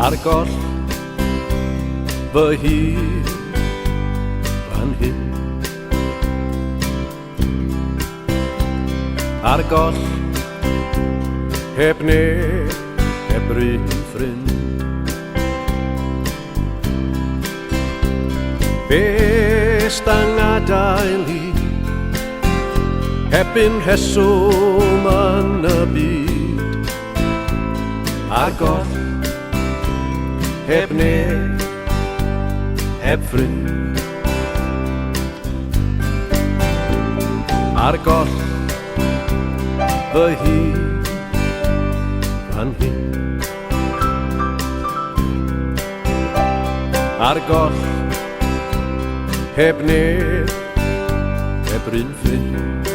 ar goll fy hun fan hyn. Ar goll heb neb, heb ryn ffrind. Best ang adael hi, heb yn heswm yn y byd. Ar goll heb neb, heb ffrind. Ar goll fy hun fan hyn. Ar goll heb neb, heb ryn ffrind.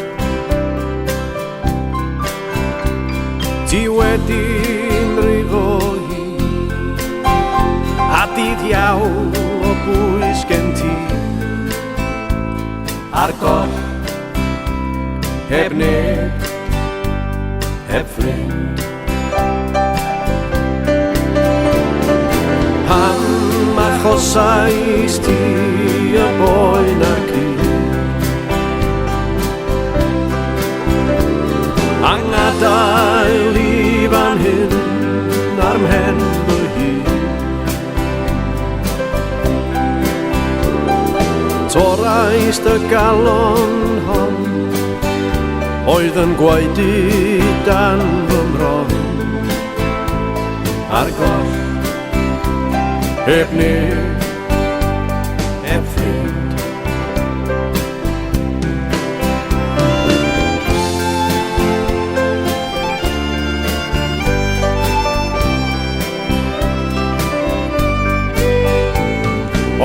Ti wedi'n rifo hi, a dydd iawn o bwys gen ti. Ar goll heb neb, heb ffrind. Pam achosais ti y boen ac i, angadael i fan hyn ar mhen fy hun. Torais dy galon hon, oedd yn gwaedu dan fy mron. Ar goll heb neb, heb ffrind.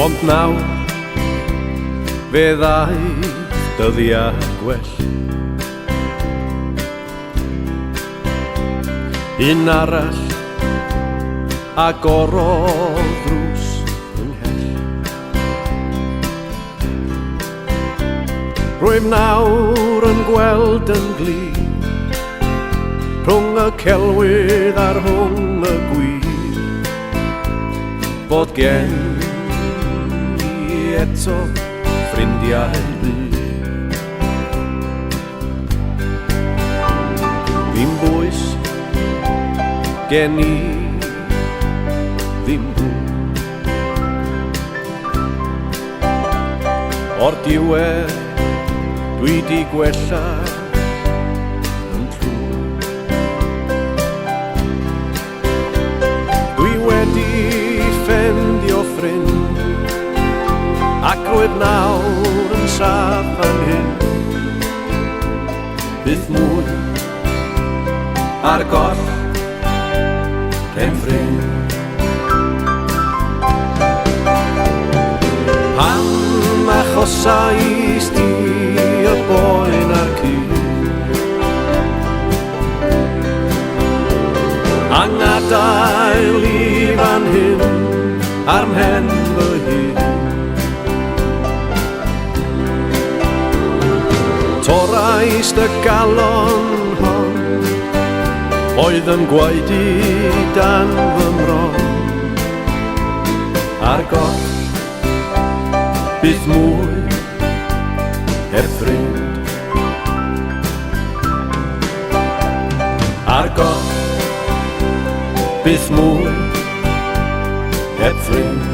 Ond nawr fe ddaeth dyddiau gwell. Un arall a gorodd drws yng nghell. Rwy'n nawr yn gweld yn glin rhwng y celwydd ar rhwng y gwir, bod gen i eto ffrindiau byd. Ddim bwys gen i, ddim bwyd. O'r diwedd dwi di gwella yn trwy. Dwi wedi ffendio ffrind, ac rwyf nawr yn saff fan hyn. Byth mwy ar goll pen ffrind. Pam achosais ti y boen ac i, angadael i fan hyn ar mhen fy hun. Torais dy galon hon, oedd yn gwaedu dan fy mron. Ar goll byth mwy, heb ffrind. Ar goll byth mwy, heb ffrind.